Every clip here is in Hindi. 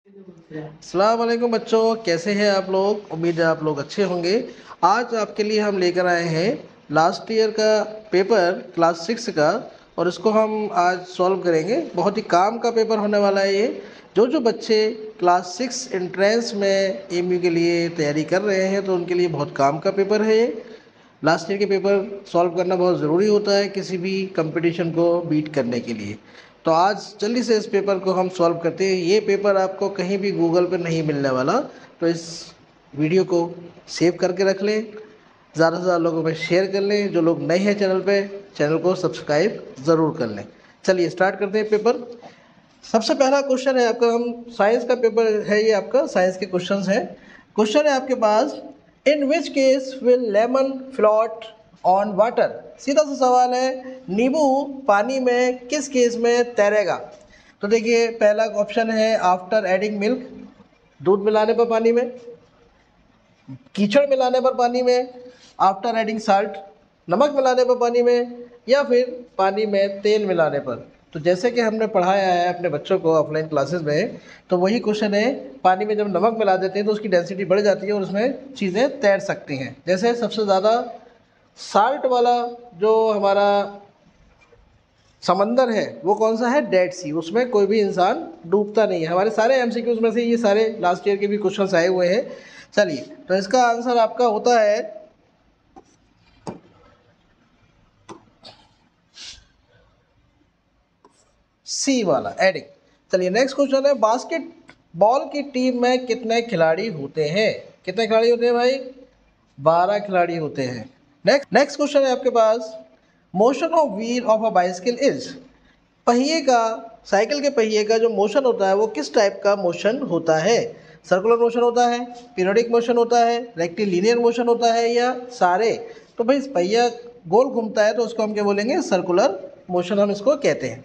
अस्सलाम वालेकुम बच्चों, कैसे हैं आप लोग। उम्मीद है आप लोग अच्छे होंगे। आज आपके लिए हम लेकर आए हैं लास्ट ईयर का पेपर क्लास 6 का, और इसको हम आज सॉल्व करेंगे। बहुत ही काम का पेपर होने वाला है ये। जो बच्चे क्लास 6 एंट्रेंस में एमयू के लिए तैयारी कर रहे हैं तो उनके लिए बहुत काम का पेपर है ये। लास्ट ईयर के पेपर सॉल्व करना बहुत ज़रूरी होता है किसी भी कंपटीशन को बीट करने के लिए। तो आज जल्दी से इस पेपर को हम सॉल्व करते हैं। ये पेपर आपको कहीं भी गूगल पर नहीं मिलने वाला, तो इस वीडियो को सेव करके रख लें, ज़्यादा से ज़्यादा लोगों में शेयर कर लें। जो लोग नए हैं चैनल पे, चैनल को सब्सक्राइब ज़रूर कर लें। चलिए स्टार्ट करते हैं पेपर। सबसे पहला क्वेश्चन है आपका, हम साइंस का पेपर है ये, आपका साइंस के क्वेश्चंस हैं। क्वेश्चन है आपके पास, in which case will lemon float on water. सीधा सा सवाल है, नींबू पानी में किस केस में तैरेगा। तो देखिए पहला ऑप्शन है आफ्टर एडिंग मिल्क, दूध मिलाने पर पानी में, कीचड़ मिलाने पर पानी में, आफ्टर एडिंग साल्ट, नमक मिलाने पर पानी में, या फिर पानी में तेल मिलाने पर। तो जैसे कि हमने पढ़ाया है अपने बच्चों को ऑफलाइन क्लासेस में, तो वही क्वेश्चन है, पानी में जब नमक मिला देते हैं तो उसकी डेंसिटी बढ़ जाती है और उसमें चीज़ें तैर सकती हैं। जैसे सबसे ज़्यादा साल्ट वाला जो हमारा समंदर है वो कौन सा है, डेड सी। उसमें कोई भी इंसान डूबता नहीं है। हमारे सारे एमसीक्यूज में से ये सारे लास्ट ईयर के भी क्वेश्चंस आए हुए हैं। चलिए, तो इसका आंसर आपका होता है सी वाला, एडिंग। चलिए नेक्स्ट क्वेश्चन है, बास्केटबॉल की टीम में कितने खिलाड़ी होते हैं। कितने खिलाड़ी होते हैं भाई, 12 खिलाड़ी होते हैं। नेक्स्ट क्वेश्चन है आपके पास, motion of wheel of a bicycle is. पहिए का, साइकिल के पहिए का जो मोशन होता है वो किस टाइप का मोशन होता है। सर्कुलर मोशन होता है, पीरियोडिक मोशन होता है, रेक्टिलिनियर मोशन होता है, या सारे। तो भाई पहिया गोल घूमता है तो उसको हम क्या बोलेंगे, सर्कुलर मोशन हम इसको कहते हैं।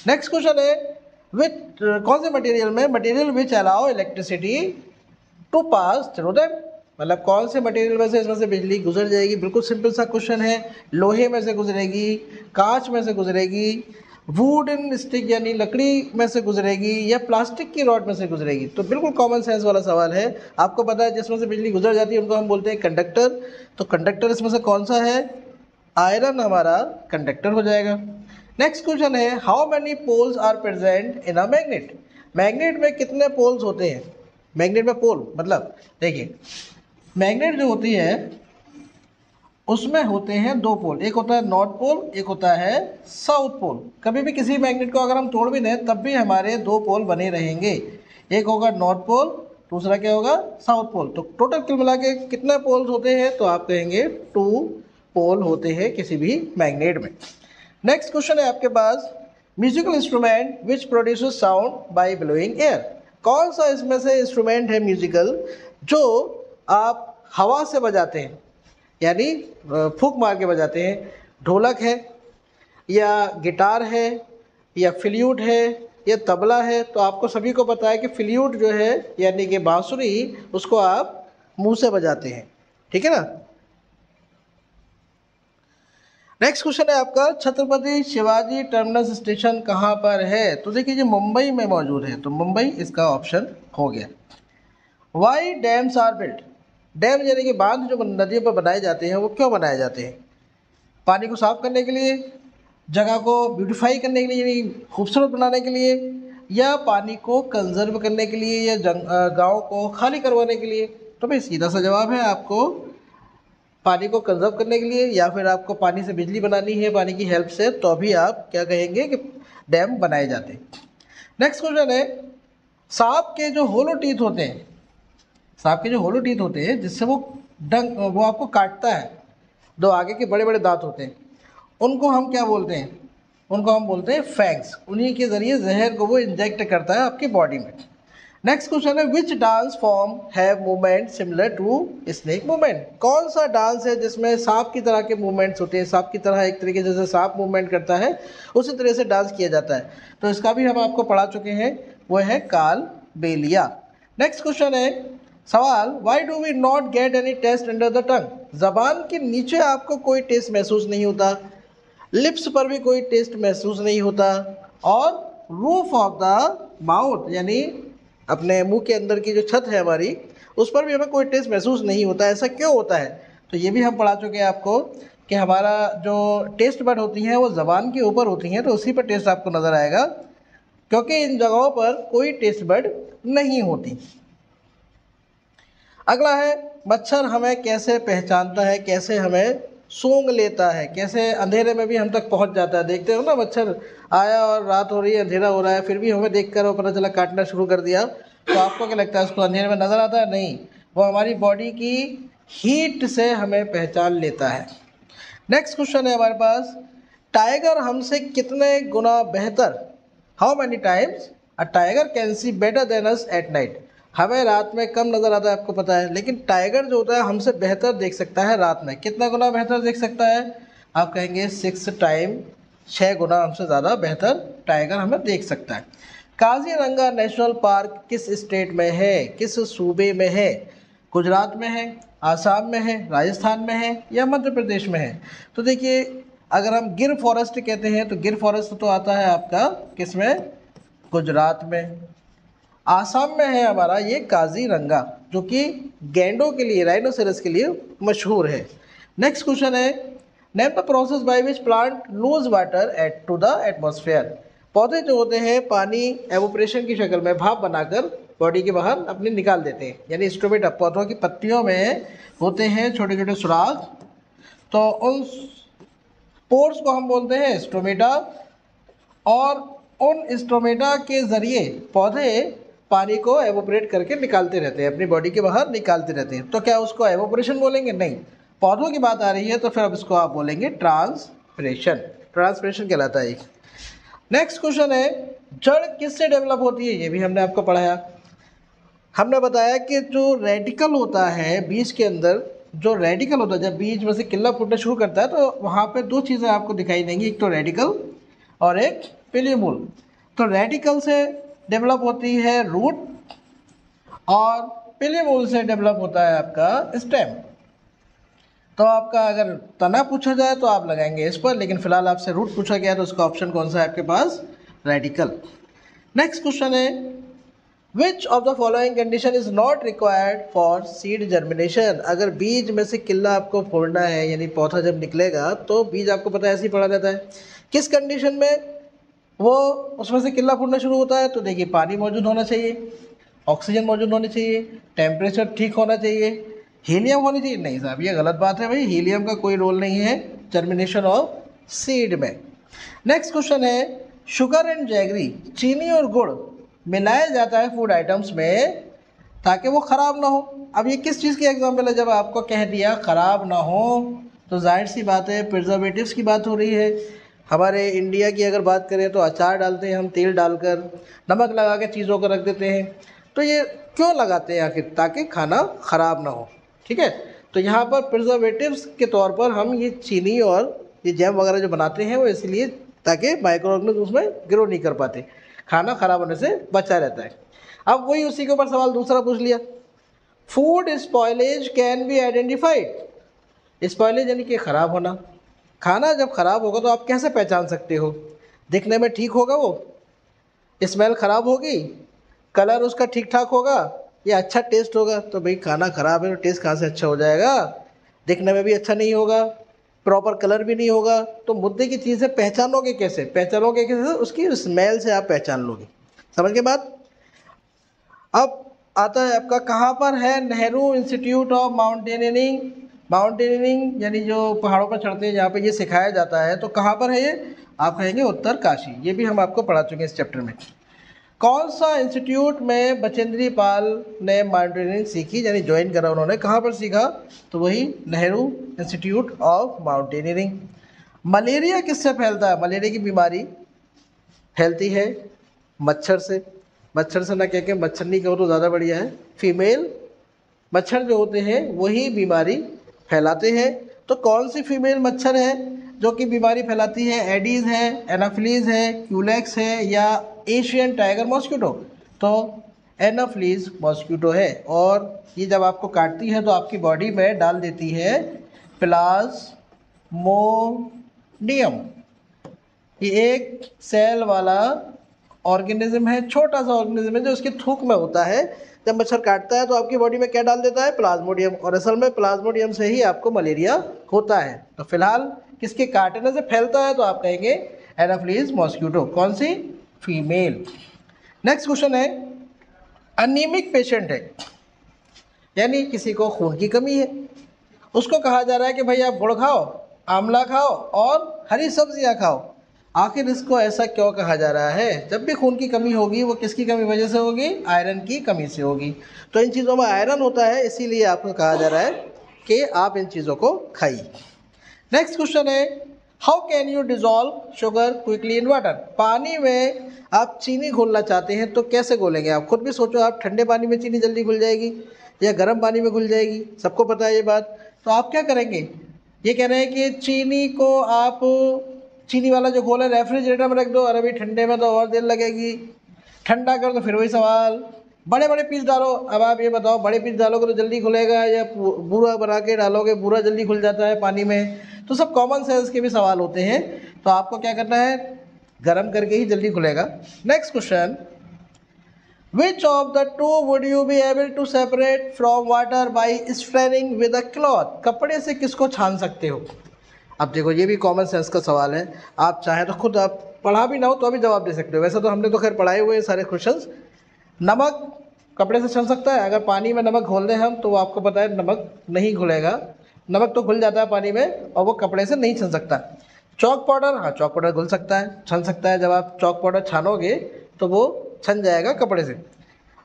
नेक्स्ट क्वेश्चन है, विथ कौन से मटेरियल में, material which allow electricity to pass through them. मतलब कौन से मटेरियल में से इसमें से बिजली गुजर जाएगी। बिल्कुल सिंपल सा क्वेश्चन है, लोहे में से गुजरेगी, कांच में से गुजरेगी, वुडन स्टिक यानी लकड़ी में से गुजरेगी, या प्लास्टिक की रॉड में से गुजरेगी। तो बिल्कुल कॉमन सेंस वाला सवाल है। आपको पता है जिसमें से बिजली गुजर जाती है उनको हम बोलते हैं कंडक्टर। तो कंडक्टर इसमें से कौन सा है, आयरन हमारा कंडक्टर हो जाएगा। नेक्स्ट क्वेश्चन है, how many poles are present in a magnet. Magnet में कितने पोल्स होते हैं। मैग्नेट में पोल मतलब देखिए, मैग्नेट जो होती है उसमें होते हैं 2 पोल, एक होता है नॉर्थ पोल, एक होता है साउथ पोल। कभी भी किसी मैग्नेट को अगर हम तोड़ भी दें तब भी हमारे 2 पोल बने रहेंगे। एक होगा नॉर्थ पोल, दूसरा क्या होगा, साउथ पोल। तो टोटल कुल मिला के कितने पोल्स होते हैं, तो आप कहेंगे 2 पोल होते हैं किसी भी मैग्नेट में। नेक्स्ट क्वेश्चन है आपके पास, musical instrument which produces sound by blowing air. कौन सा इसमें से इंस्ट्रूमेंट है म्यूजिकल जो आप हवा से बजाते हैं, यानी फूंक मार के बजाते हैं। ढोलक है, या गिटार है, या फ्लूट है, या तबला है। तो आपको सभी को पता है कि फ्लूट जो है यानी कि बांसुरी, उसको आप मुंह से बजाते हैं, ठीक है ना। नेक्स्ट क्वेश्चन है आपका, छत्रपति शिवाजी टर्मिनस स्टेशन कहाँ पर है। तो देखिए ये मुंबई में मौजूद है, तो मुंबई इसका ऑप्शन हो गया। Why dams are built. Dam यानी कि बांध जो नदियों पर बनाए जाते हैं वो क्यों बनाए जाते हैं, पानी को साफ करने के लिए, जगह को ब्यूटीफाई करने के लिए यानी खूबसूरत बनाने के लिए, या पानी को कंजर्व करने के लिए, या गाँव को खाली करवाने के लिए। तो भाई सीधा सा जवाब है, आपको पानी को कंजर्व करने के लिए, या फिर आपको पानी से बिजली बनानी है पानी की हेल्प से, तो अभी आप क्या कहेंगे कि डैम बनाए जाते हैं। नेक्स्ट क्वेश्चन है, सांप के जो होलो टीथ होते हैं, सांप के जो होलो टीथ होते हैं जिससे वो आपको काटता है, 2 आगे के बड़े बड़े दांत होते हैं, उनको हम क्या बोलते हैं, उनको हम बोलते हैं फैंग्स। उन्हीं के ज़रिए जहर को वो इंजेक्ट करता है आपकी बॉडी में। नेक्स्ट क्वेश्चन है, which dance form have movement similar to snake movement. कौन सा डांस है जिसमें सांप की तरह के मूवमेंट्स होते हैं, सांप की तरह एक तरीके से जैसे सांप मूवमेंट करता है उसी तरह से डांस किया जाता है। तो इसका भी हम आपको पढ़ा चुके हैं, वो है काल बेलिया। नेक्स्ट क्वेश्चन है, सवाल, why do we not get any taste under the tongue. जबान के नीचे आपको कोई टेस्ट महसूस नहीं होता, लिप्स पर भी कोई टेस्ट महसूस नहीं होता, और रूफ ऑफ द माउथ यानी अपने मुंह के अंदर की जो छत है हमारी, उस पर भी हमें कोई टेस्ट महसूस नहीं होता। ऐसा क्यों होता है? तो ये भी हम पढ़ा चुके हैं आपको कि हमारा जो टेस्ट बड होती हैं वो ज़बान के ऊपर होती हैं, तो उसी पर टेस्ट आपको नज़र आएगा, क्योंकि इन जगहों पर कोई टेस्ट बड नहीं होती। अगला है, मच्छर हमें कैसे पहचानता है, कैसे हमें सूंघ लेता है, कैसे अंधेरे में भी हम तक पहुंच जाता है। देखते हो ना, मच्छर आया और रात हो रही है, अंधेरा हो रहा है, फिर भी हमें देखकर वो पता चला काटना शुरू कर दिया, तो आपको क्या लगता है, उसको अंधेरे में नज़र आता है? नहीं, वो हमारी बॉडी की हीट से हमें पहचान लेता है। नेक्स्ट क्वेश्चन है हमारे पास, टाइगर हमसे कितने गुना बेहतर, how many times a tiger can see better than us at night. हमें रात में कम नज़र आता है, आपको पता है, लेकिन टाइगर जो होता है हमसे बेहतर देख सकता है रात में। कितना गुना बेहतर देख सकता है? आप कहेंगे 6 टाइम, 6 गुना हमसे ज़्यादा बेहतर टाइगर हमें देख सकता है। काजीरंगा नेशनल पार्क किस स्टेट में है, किस सूबे में है? गुजरात में है, आसाम में है, राजस्थान में है या मध्य प्रदेश में है? तो देखिए, अगर हम गिर फॉरेस्ट कहते हैं तो गिर फॉरेस्ट तो आता है आपका किस में? गुजरात में। आसाम में है हमारा ये काजीरंगा, जो कि गैंडों के लिए, राइनोसेरस के लिए मशहूर है। नेक्स्ट क्वेश्चन है, name the process by which plant lose water at to the atmosphere. पौधे जो होते हैं पानी एवोपरेशन की शक्ल में भाप बनाकर बॉडी के बाहर अपने निकाल देते हैं, यानी स्टोमेटा, पौधों की पत्तियों में होते हैं छोटे छोटे सुराख, तो उन पोर्स को हम बोलते हैं स्टोमेटा, और उन स्टोमेटा के ज़रिए पौधे पानी को एवोपरेट करके निकालते रहते हैं, अपनी बॉडी के बाहर निकालते रहते हैं। तो क्या उसको एवोपरेशन बोलेंगे? नहीं, पौधों की बात आ रही है तो फिर अब इसको आप बोलेंगे ट्रांसपिरेशन। ट्रांसपिरेशन कहलाता है। नेक्स्ट क्वेश्चन है, जड़ किससे डेवलप होती है? ये भी हमने आपको पढ़ाया। हमने बताया कि जो रेडिकल होता है बीज के अंदर, जो रेडिकल होता है, जब बीज में से किल्ला फूटना शुरू करता है तो वहाँ पे 2 चीज़ें आपको दिखाई देंगी, एक तो रेडिकल और एक पिलियमूल। तो रेडिकल से डेवलप होती है रूट और पिलियमूल से डेवलप होता है आपका स्टेम। तो आपका अगर तना पूछा जाए तो आप लगाएंगे इस पर, लेकिन फिलहाल आपसे रूट पूछा गया तो उसका ऑप्शन कौन सा है आपके पास? रेडिकल। नेक्स्ट क्वेश्चन है, विच of the following condition is not required for seed germination. अगर बीज में से किल्ला आपको फोड़ना है, यानी पौधा जब निकलेगा तो बीज आपको पता है ऐसे ही पड़ा रहता है, किस कंडीशन में वो उसमें से किल्ला फूटना शुरू होता है? तो देखिए, पानी मौजूद होना चाहिए, ऑक्सीजन मौजूद होनी चाहिए, टेम्परेचर ठीक होना चाहिए, हीलियम होनी चाहिए। नहीं साहब, ये गलत बात है भाई, हीलियम का कोई रोल नहीं है जर्मिनेशन ऑफ सीड में। नेक्स्ट क्वेश्चन है, शुगर एंड जैगरी, चीनी और गुड़ मिलाया जाता है फूड आइटम्स में ताकि वो ख़राब ना हो। अब ये किस चीज़ की एग्जाम्पल है? जब आपको कह दिया ख़राब ना हो तो जाहिर सी बात है प्रिजर्वेटिव्स की बात हो रही है। हमारे इंडिया की अगर बात करें तो अचार डालते हैं हम तेल डालकर, नमक लगा के चीज़ों को रख देते हैं। तो ये क्यों लगाते हैं आखिर? ताकि खाना ख़राब ना हो, ठीक है। तो यहाँ पर प्रिजर्वेटिव्स के तौर पर हम ये चीनी और ये जैम वगैरह जो बनाते हैं वो इसलिए ताकि माइक्रो ऑर्गेनिज्म उसमें ग्रो नहीं कर पाते, खाना ख़राब होने से बचा रहता है। अब वही उसी के ऊपर सवाल दूसरा पूछ लिया, food spoilage can be identified. Spoilage यानी कि ख़राब होना। खाना जब ख़राब होगा तो आप कैसे पहचान सकते हो? दिखने में ठीक होगा, वो स्मेल ख़राब होगी, कलर उसका ठीक ठाक होगा या अच्छा टेस्ट होगा? तो भाई खाना ख़राब है तो टेस्ट कहाँ से अच्छा हो जाएगा? दिखने में भी अच्छा नहीं होगा, प्रॉपर कलर भी नहीं होगा। तो मुद्दे की चीज़ है, पहचानोगे कैसे? पहचानोगे कैसे? उसकी स्मेल से आप पहचान लोगे। समझ के बात? अब आता है आपका, कहाँ पर है Nehru institute of mountaineering. Mountaineering यानी जो पहाड़ों पर चढ़ते हैं, जहाँ पे ये सिखाया जाता है, तो कहाँ पर है ये? आप कहेंगे उत्तरकाशी। ये भी हम आपको पढ़ा चुके हैं इस चैप्टर में। कौन सा इंस्टीट्यूट में बचेंद्री पाल ने माउंटेनियरिंग सीखी, यानी ज्वाइन करा उन्होंने? कहाँ पर सीखा? तो वही Nehru institute of mountaineering. Malaria किससे फैलता है? मलेरिया की बीमारी फैलती है मच्छर से। मच्छर से ना कह के मच्छरनी कहो तो ज़्यादा बढ़िया है। फीमेल मच्छर जो होते हैं वही बीमारी फैलाते हैं। तो कौन सी फीमेल मच्छर है जो कि बीमारी फैलाती है? एडीज़ है, एनाफिलीज़ है, क्यूलेक्स है या एशियन टाइगर मॉस्किटो? तो एनाफिलीज़ मॉस्किटो है। और ये जब आपको काटती है तो आपकी बॉडी में डाल देती है प्लाज्मोडियम। ये एक सेल वाला ऑर्गेनिज्म है, छोटा सा ऑर्गेनिज्म है जो उसकी थूक में होता है। जब मच्छर काटता है तो आपकी बॉडी में क्या डाल देता है, प्लाज्मोडियम, और असल में प्लाज्मोडियम से ही आपको मलेरिया होता है। तो फिलहाल किसके काटने से फैलता है, तो आप कहेंगे एनाफिलीज मॉस्किटो। कौन सी, फीमेल। नेक्स्ट क्वेश्चन है, अनीमिक पेशेंट है, यानी किसी को खून की कमी है, उसको कहा जा रहा है कि भाई आप गुड़ खाओ, आंवला खाओ और हरी सब्जियां खाओ। आखिर इसको ऐसा क्यों कहा जा रहा है? जब भी खून की कमी होगी वो किसकी कमी वजह से होगी, आयरन की कमी से होगी। तो इन चीज़ों में आयरन होता है, इसीलिए आपको कहा जा रहा है कि आप इन चीज़ों को खाइए। नेक्स्ट क्वेश्चन है, how can you dissolve sugar quickly in water. पानी में आप चीनी घोलना चाहते हैं तो कैसे घोलेंगे? आप खुद भी सोचो, आप ठंडे पानी में चीनी जल्दी घुल जाएगी या गर्म पानी में घुल जाएगी, सबको पता है ये बात। तो आप क्या करेंगे, ये कह रहे हैं कि चीनी को आप, चीनी वाला जो घोल है रेफ्रिजरेटर में रख दो, और अभी ठंडे में तो और देर लगेगी, ठंडा कर दो, फिर वही सवाल, बड़े बड़े पीस डालो। अब आप ये बताओ, बड़े पीस डालोगे तो जल्दी खुलेगा या बूरा बना के डालोगे, बूरा जल्दी खुल जाता है पानी में। तो सब कॉमन सेंस के भी सवाल होते हैं, तो आपको क्या करना है, गर्म करके ही जल्दी खुलेगा। Next question, which of the two would you be able to separate from water by straining with a cloth. कपड़े से किसको छान सकते हो? अब देखो ये भी कॉमन सेंस का सवाल है, आप चाहें तो खुद, आप पढ़ा भी ना हो तो अभी जवाब दे सकते हो। वैसे तो हमने तो खैर पढ़ाए हुए हैं सारे क्वेश्चंस। नमक कपड़े से छन सकता है, अगर पानी में नमक घोल दें हम तो वो आपको पता है नमक नहीं घुलेगा, नमक तो घुल जाता है पानी में और वो कपड़े से नहीं छन सकता। चॉक पाउडर, हाँ चॉक पाउडर घुल सकता है, छन सकता है, जब आप चॉक पाउडर छानोगे तो वो छन जाएगा कपड़े से।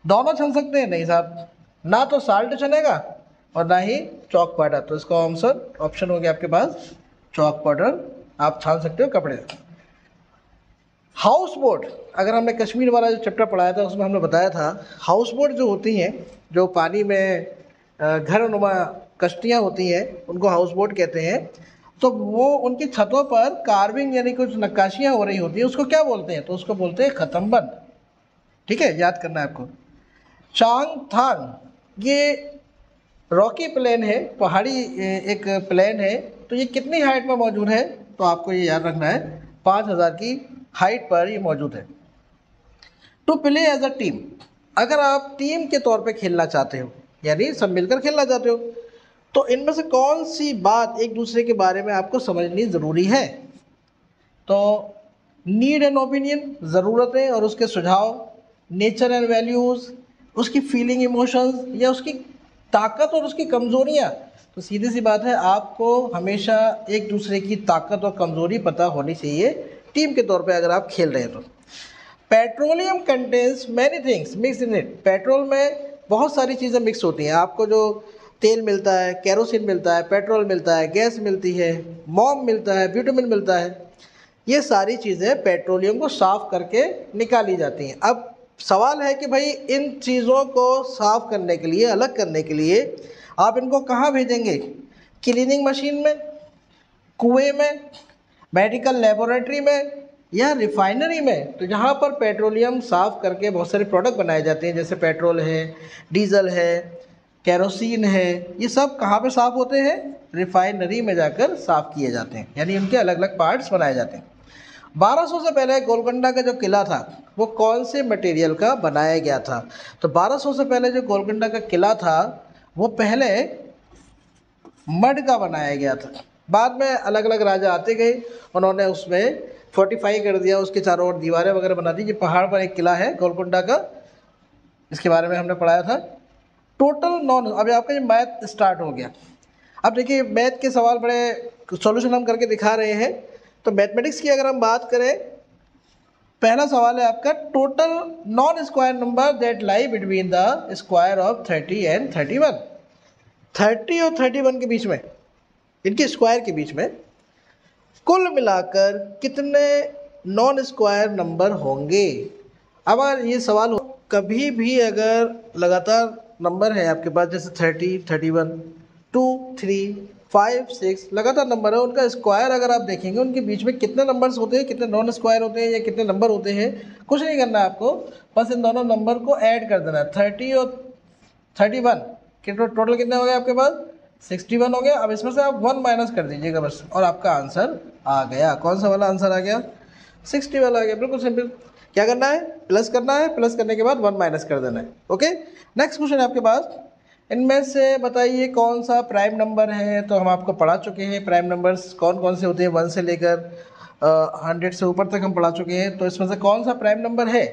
दोनों छन सकते हैं? नहीं साहब, ना तो साल्ट छनेगा और ना ही चॉक पाउडर। तो इसका आंसर ऑप्शन हो गया आपके पास चॉक पाउडर, आप छान सकते हो कपड़े से। हाउस बोट, अगर हमने कश्मीर वाला जो चैप्टर पढ़ाया था उसमें हमने बताया था, हाउस बोट जो होती हैं, जो पानी में घर नुमा कश्तियाँ होती हैं, उनको हाउस बोट कहते हैं। तो वो उनकी छतों पर कार्विंग यानी कुछ नक्काशियाँ हो रही होती हैं, उसको क्या बोलते हैं? तो उसको बोलते हैं खतमबंद। ठीक है, याद करना है आपको। चांगथांग ये रॉकी प्लेन है, पहाड़ी एक प्लेन है, तो ये कितनी हाइट में मौजूद है? तो आपको ये याद रखना है 5000 की हाइट पर ये मौजूद है। To play as a team, अगर आप टीम के तौर पे खेलना चाहते हो, यानी सब मिलकर खेलना चाहते हो, तो इनमें से कौन सी बात एक दूसरे के बारे में आपको समझनी ज़रूरी है? तो नीड एंड ओपिनियन, ज़रूरतें और उसके सुझाव, नेचर एंड वैल्यूज़, उसकी फीलिंग इमोशंस, या उसकी ताकत और उसकी कमज़ोरियाँ। तो सीधी सी बात है, आपको हमेशा एक दूसरे की ताकत और कमज़ोरी पता होनी चाहिए टीम के तौर पे अगर आप खेल रहे हैं तो। Petroleum contains many things mix in it, petrol में बहुत सारी चीज़ें मिक्स होती हैं। आपको जो तेल मिलता है, केरोसिन मिलता है, पेट्रोल मिलता है, गैस मिलती है, मोम मिलता है, बिटुमिन मिलता है, ये सारी चीज़ें पेट्रोलियम को साफ़ करके निकाली जाती हैं। अब सवाल है कि भाई इन चीज़ों को साफ़ करने के लिए, अलग करने के लिए आप इनको कहाँ भेजेंगे? क्लीनिंग मशीन में, कुएं में, मेडिकल लेबोरेटरी में, या रिफाइनरी में? तो जहाँ पर पेट्रोलियम साफ़ करके बहुत सारे प्रोडक्ट बनाए जाते हैं, जैसे पेट्रोल है, डीजल है, केरोसिन है, ये सब कहाँ पे साफ़ होते हैं? रिफाइनरी में जाकर साफ़ किए जाते हैं, यानी उनके अलग अलग पार्ट्स बनाए जाते हैं। 1200 से पहले गोलकुंडा का जो किला था वो कौन से मटेरियल का बनाया गया था? तो 1200 से पहले जो गोलकुंडा का किला था वो पहले मड का बनाया गया था। बाद में अलग अलग राजा आते गए, उन्होंने उसमें फोर्टिफाई कर दिया, उसके चारों ओर दीवारें वगैरह बना दी। ये पहाड़ पर एक किला है गोलकुंडा का, इसके बारे में हमने पढ़ाया था। टोटल नॉन, अभी आपका ये मैथ स्टार्ट हो गया। अब देखिए मैथ के सवाल बड़े सॉल्यूशन हम करके दिखा रहे हैं। तो मैथमेटिक्स की अगर हम बात करें, पहला सवाल है आपका, total non square number that lie between the square of 30 and 31। 30 और 31 के बीच में, इनके स्क्वायर के बीच में कुल मिलाकर कितने नॉन स्क्वायर नंबर होंगे? अब ये सवाल हो, कभी भी अगर लगातार नंबर है आपके पास, जैसे 30, 31, 2, 3, 5, 6 लगातार नंबर है, उनका स्क्वायर अगर आप देखेंगे उनके बीच में कितने नंबर्स होते हैं, कितने नॉन स्क्वायर होते हैं, या कितने नंबर होते हैं, कुछ नहीं करना है आपको, बस इन दोनों नंबर को ऐड कर देना है। 30 और 31 के टोटल कितने हो गए आपके पास? 61 हो गया। अब इसमें से आप 1 माइनस कर दीजिएगा बस, और आपका आंसर आ गया। कौन सा वाला आंसर आ गया? 60 वाला आ गया, बिल्कुल सिंपल। क्या करना है, प्लस करना है, प्लस करने के बाद 1 माइनस कर देना है। ओके, नेक्स्ट क्वेश्चन है आपके पास, इनमें से बताइए कौन सा प्राइम नंबर है। तो हम आपको पढ़ा चुके हैं प्राइम नंबर्स कौन कौन से होते हैं, 1 से लेकर 100 से ऊपर तक हम पढ़ा चुके हैं। तो इसमें से कौन सा प्राइम नंबर है,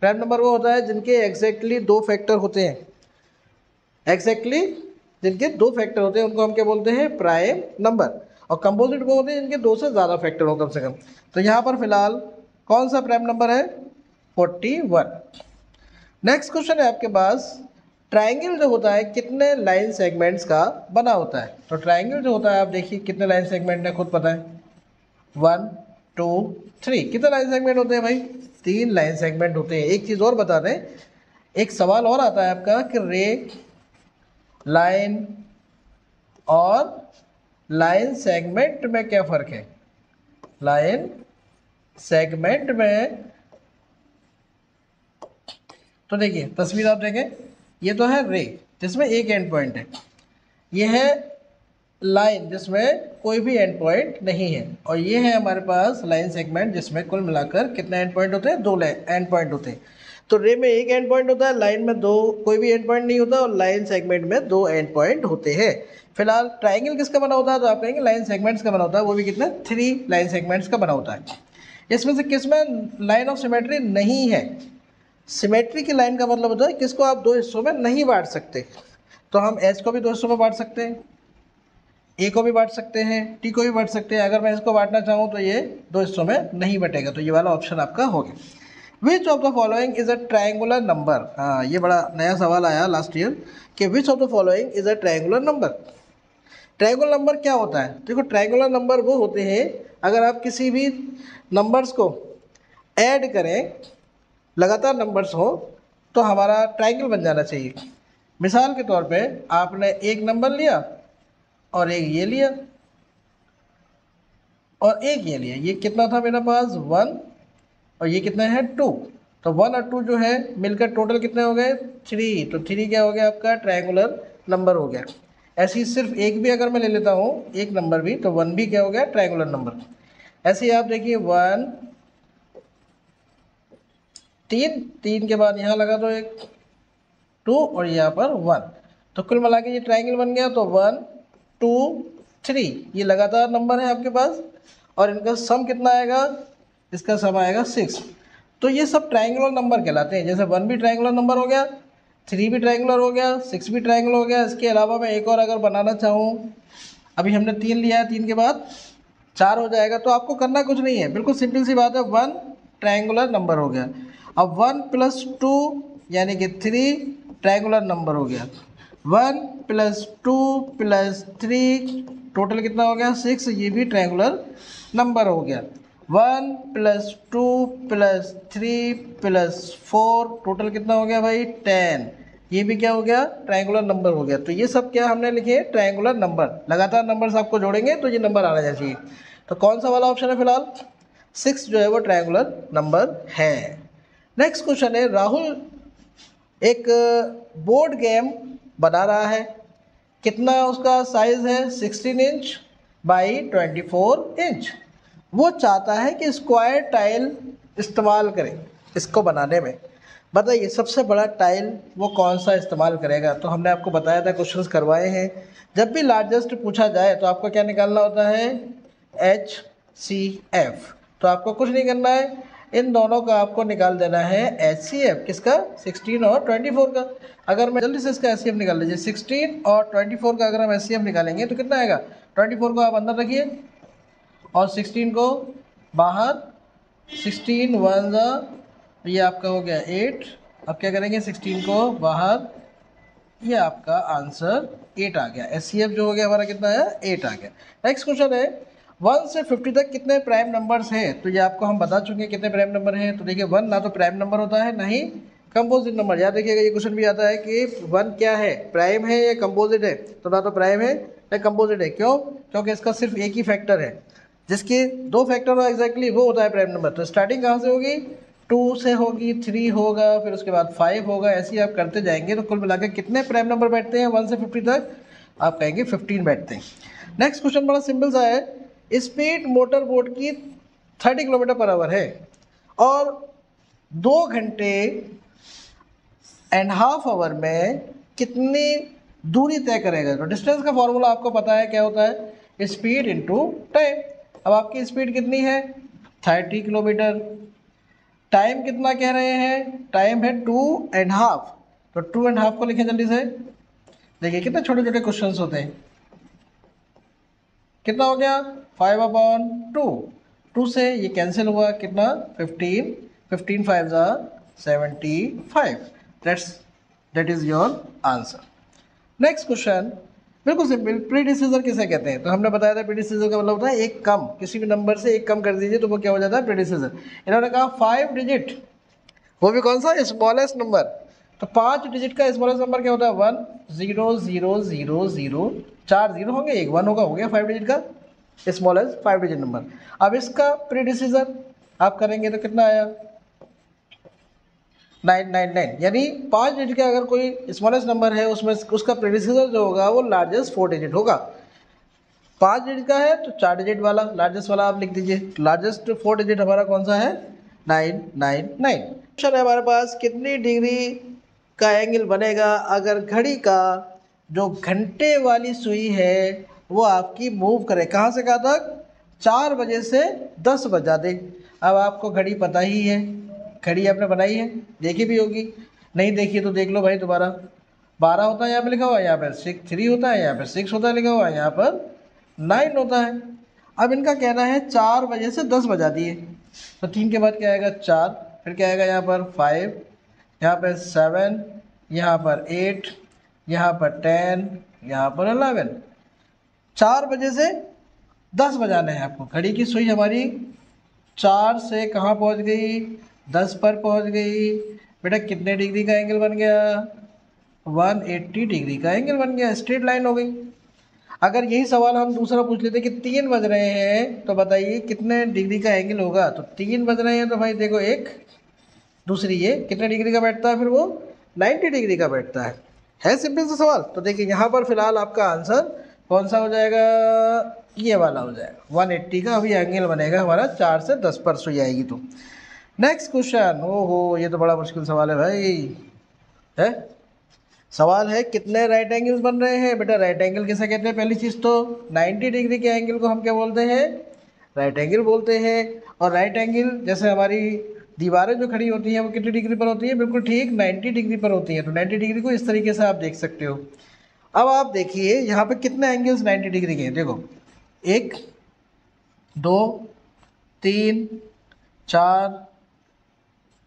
प्राइम नंबर वो होता है जिनके एग्जैक्टली 2 फैक्टर होते हैं, एग्जैक्टली जिनके 2 फैक्टर होते हैं उनको हम क्या बोलते हैं, प्राइम नंबर। और कंपोजिट वो होते हैं जिनके 2 से ज़्यादा फैक्टर हो कम से कम। तो यहाँ पर फिलहाल कौन सा प्राइम नंबर है, 41। नेक्स्ट क्वेश्चन है आपके पास, ट्राइंगल जो होता है कितने लाइन सेगमेंट्स का बना होता है। तो ट्राइंगल जो होता है आप देखिए कितने लाइन सेगमेंट है, खुद पता है, 1 2 3। कितने लाइन सेगमेंट होते हैं भाई, 3 लाइन सेगमेंट होते हैं। एक चीज़ और बता दें, एक सवाल और आता है आपका कि रे, लाइन और लाइन सेगमेंट में क्या फ़र्क है। लाइन सेगमेंट में तो देखिए तस्वीर आप देखें, ये तो है रे जिसमें एक एंड पॉइंट है, ये है लाइन जिसमें कोई भी एंड पॉइंट नहीं है, और ये है हमारे पास लाइन सेगमेंट जिसमें कुल मिलाकर कितने एंड पॉइंट होते हैं, 2 एंड पॉइंट होते हैं। तो रे में एक एंड पॉइंट होता है, लाइन में 2 कोई भी एंड पॉइंट नहीं होता, और लाइन सेगमेंट में 2 एंड पॉइंट होते हैं। फिलहाल ट्राइंगल किसका बना होता है, तो आप कहेंगे लाइन सेगमेंट्स का बना होता है, वो भी कितने, 3 लाइन सेगमेंट्स का बना होता है। इसमें से किस में लाइन ऑफ सिमेट्री नहीं है। सिमेट्री की लाइन का मतलब होता है किसको आप 2 हिस्सों में नहीं बांट सकते। तो हम एच को भी 2 हिस्सों में बांट सकते हैं, ए को भी बांट सकते हैं, टी को भी बांट सकते हैं। अगर मैं इसको बांटना चाहूँ तो ये 2 हिस्सों में नहीं बटेगा, तो ये वाला ऑप्शन आपका हो गया। विच of the following is a triangular number. हाँ, ये बड़ा नया सवाल आया लास्ट ईयर कि विच of the following is a triangular number. Triangular number क्या होता है, देखो ट्रायंगुलर नंबर वो होते हैं अगर आप किसी भी नंबर्स को ऐड करें, लगातार नंबर्स हो, तो हमारा ट्रायंगल बन जाना चाहिए। मिसाल के तौर पे आपने एक नंबर लिया और एक ये लिया और एक ये लिया, ये कितना था मेरे पास 1 और ये कितना है 2। तो 1 और 2 जो है मिलकर टोटल कितने हो गए 3। तो 3 क्या हो गया आपका ट्रायंगुलर नंबर हो गया। ऐसे ही सिर्फ एक भी अगर मैं ले लेता हूँ, एक नंबर भी, तो 1 भी क्या हो गया ट्रायंगुलर नंबर। ऐसे ही आप देखिए 1 3 के बाद यहाँ लगा दो एक 2 और यहाँ पर 1, तो कुल मिला के ये ट्रायंगल बन गया। तो 1 2 3 ये लगातार नंबर है आपके पास, और इनका सम कितना आएगा, इसका सम आएगा 6। तो ये सब ट्रायंगुलर नंबर कहलाते हैं। जैसे 1 भी ट्रायंगुलर नंबर हो गया, 3 भी ट्रायंगुलर हो गया, 6 भी ट्रायंगुलर हो गया। इसके अलावा मैं एक और अगर बनाना चाहूँ, अभी हमने 3 लिया है, 3 के बाद 4 हो जाएगा। तो आपको करना कुछ नहीं है, बिल्कुल सिंपल सी बात है, 1 ट्रायंगुलर नंबर हो गया। अब 1 + 2 यानी कि 3 ट्रायंगुलर नंबर हो गया। 1 + 2 + 3 टोटल कितना हो गया 6, ये भी ट्रायंगुलर नंबर हो गया। 1 + 2 + 3 + 4 टोटल कितना हो गया भाई 10, ये भी क्या हो गया ट्रायंगुलर नंबर हो गया। तो ये सब क्या हमने लिखे ट्रायंगुलर नंबर, लगातार नंबर्स आपको जोड़ेंगे तो ये नंबर आना चाहिए। तो कौन सा वाला ऑप्शन है फिलहाल 6 जो है वो ट्रायंगुलर नंबर है। नेक्स्ट क्वेश्चन है, राहुल एक बोर्ड गेम बना रहा है, कितना उसका साइज़ है 16 इंच बाई 24 इंच। वो चाहता है कि स्क्वायर टाइल इस्तेमाल करें इसको बनाने में। बताइए सबसे बड़ा टाइल वो कौन सा इस्तेमाल करेगा। तो हमने आपको बताया था, क्वेश्चंस करवाए हैं, जब भी लार्जेस्ट पूछा जाए तो आपको क्या निकालना होता है HCF। तो आपको कुछ नहीं करना है, इन दोनों का आपको निकाल देना है HCF, किसका 16 और 24 का। अगर मैं जल्दी से इसका HCF निकाल लीजिए, 16 और 24 का अगर हम HCF निकालेंगे तो कितना आएगा, 24 को आप अंदर रखिए और 16 को बाहर, 16 1 जा, ये आपका हो गया 8। अब क्या करेंगे 16 को बाहर, ये आपका आंसर 8 आ गया। HCF जो हो गया हमारा कितना है 8 आ गया। नेक्स्ट क्वेश्चन है 1 से 50 तक कितने प्राइम नंबर्स हैं। तो ये आपको हम बता चुके हैं कितने प्राइम नंबर हैं। तो देखिए 1 ना तो प्राइम नंबर होता है ना ही कंपोजिट नंबर। याद देखिएगा ये क्वेश्चन भी आता है कि 1 क्या है, प्राइम है या कंपोजिट है। तो ना तो प्राइम है ना कंपोजिट है। क्यों, क्योंकि इसका सिर्फ एक ही फैक्टर है, जिसके 2 फैक्टर हो एग्जैक्टली वो होता है प्राइम नंबर। तो स्टार्टिंग कहाँ से होगी 2 से होगी, 3 होगा, फिर उसके बाद 5 होगा, ऐसे ही आप करते जाएंगे। तो कुल मिलाकर कितने प्राइम नंबर बैठते हैं 1 से 50 तक, आप कहेंगे 15 बैठते हैं। नेक्स्ट क्वेश्चन बड़ा सिंपल सा है, स्पीड मोटर बोट की 30 किलोमीटर पर आवर है और 2 घंटे एंड हाफ आवर में कितनी दूरी तय करेगा। तो डिस्टेंस का फॉर्मूला आपको पता है क्या होता है, स्पीड इनटू टाइम। अब आपकी स्पीड कितनी है 30 किलोमीटर, टाइम कितना कह रहे हैं, टाइम है 2.5, तो 2.5 को लिखें जल्दी से। देखिए कितने छोटे छोटे क्वेश्चंस होते हैं। कितना हो गया 5/2, 2 से ये कैंसिल हुआ, कितना 15, 15 5 ज़ा 75, that is your answer. Next question बिल्कुल सिंपल, प्रीडिसीजर किसे कहते हैं। तो हमने बताया था प्रीडिसीजर का मतलब होता है एक कम, किसी भी नंबर से एक कम कर दीजिए तो वो क्या हो जाता है प्रीडिसीजर। इन्होंने कहा 5 डिजिट, वो भी कौन सा, स्मॉलेस्ट नंबर। तो 5 डिजिट का स्मॉलेस्ट नंबर क्या होता है 1 0 0 0 0, 4 0 होंगे, एक 1 होगा, हो गया 5 डिजिट का स्मॉलेस्ट 5 डिजिट नंबर। अब इसका प्रीडिसीजर आप करेंगे तो कितना आया 999, यानी 5 डिजिट का अगर कोई स्मॉलेस्ट नंबर है उसमें उसका प्रीडिसीजर जो होगा वो लार्जेस्ट 4 डिजिट होगा। 5 डिजिट का है तो 4 डिजिट वाला लार्जेस्ट वाला आप लिख दीजिए। लार्जेस्ट 4 डिजिट हमारा कौन सा है 999। क्वेश्चन है हमारे पास, कितनी डिग्री का एंगल बनेगा अगर घड़ी का जो घंटे वाली सुई है वो आपकी मूव करे, कहाँ से कहाँ तक, 4 बजे से 10 बजा दे। अब आपको घड़ी पता ही है, घड़ी आपने बनाई है, देखी भी होगी, नहीं देखी तो देख लो भाई दोबारा। 12 होता है यहाँ पे लिखा हुआ, यहाँ पर 3 होता है, यहाँ पर 6 होता है लिखा हुआ, यहाँ पर 9 होता है। अब इनका कहना है 4 बजे से 10 बजा दिए, तो 3 के बाद क्या आएगा 4, फिर क्या आएगा यहाँ पर 5, यहाँ पर 7, यहाँ पर 8, यहाँ पर 10, यहाँ पर 11। 4 बजे से 10 बजाना है आपको। घड़ी की सुई हमारी 4 से कहाँ पहुँच गई 10 पर पहुँच गई। बेटा कितने डिग्री का एंगल बन गया 180 डिग्री का एंगल बन गया, स्ट्रेट लाइन हो गई। अगर यही सवाल हम दूसरा पूछ लेते कि 3 बज रहे हैं तो बताइए कितने डिग्री का एंगल होगा। तो 3 बज रहे हैं तो भाई देखो एक, दूसरी ये कितने डिग्री का बैठता है, फिर वो 90 डिग्री का बैठता है सिंपल सा सवाल। तो देखिए यहाँ पर फिलहाल आपका आंसर कौन सा हो जाएगा, ये वाला हो जाएगा 180 का अभी एंगल बनेगा हमारा 4 से 10 पर सुई आएगी। तो नेक्स्ट क्वेश्चन, ओहो ये तो बड़ा मुश्किल सवाल है भाई, है सवाल है कितने राइट एंगल्स बन रहे हैं। बेटा राइट एंगल किसे कहते हैं, पहली चीज़ तो 90 डिग्री के एंगल को हम क्या बोलते हैं, राइट एंगल बोलते हैं। और राइट एंगल जैसे हमारी दीवारें जो खड़ी होती हैं वो कितनी डिग्री पर होती है, बिल्कुल ठीक 90 डिग्री पर होती हैं। तो 90 डिग्री को इस तरीके से आप देख सकते हो। अब आप देखिए यहाँ पे कितने एंगल्स 90 डिग्री के हैं, देखो 1 2 3 4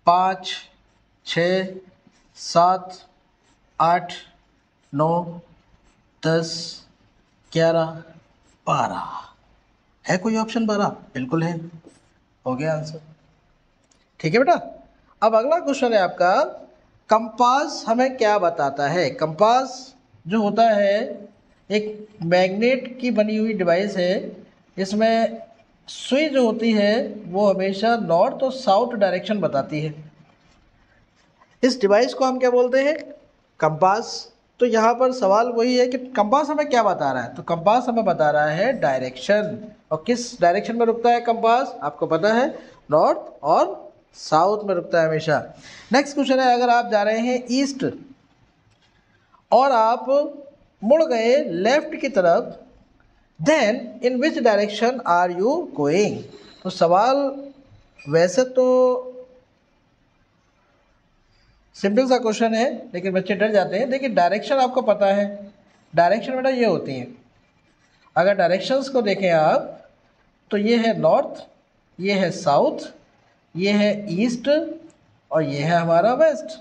5 6 7 8 9 10 11 12, है कोई ऑप्शन 12, बिल्कुल है, हो गया आंसर। ठीक है बेटा। अब अगला क्वेश्चन है आपका, कंपास हमें क्या बताता है। कंपास जो होता है एक मैग्नेट की बनी हुई डिवाइस है, इसमें सुई जो होती है वो हमेशा नॉर्थ और साउथ डायरेक्शन बताती है। इस डिवाइस को हम क्या बोलते हैं, कंपास। तो यहाँ पर सवाल वही है कि कंपास हमें क्या बता रहा है। तो कंपास हमें बता रहा है डायरेक्शन, और किस डायरेक्शन में रुकता है कंपास आपको पता है, नॉर्थ और साउथ में रुकता है हमेशा। नेक्स्ट क्वेश्चन है, अगर आप जा रहे हैं ईस्ट और आप मुड़ गए लेफ्ट की तरफ, then in which direction are you going. तो सवाल वैसे तो सिंपल सा क्वेश्चन है लेकिन बच्चे डर जाते हैं। देखिए डायरेक्शन आपको पता है, डायरेक्शन बेटा ये होती हैं, अगर डायरेक्शंस को देखें आप तो ये है नॉर्थ, ये है साउथ, ये है ईस्ट और ये है हमारा वेस्ट।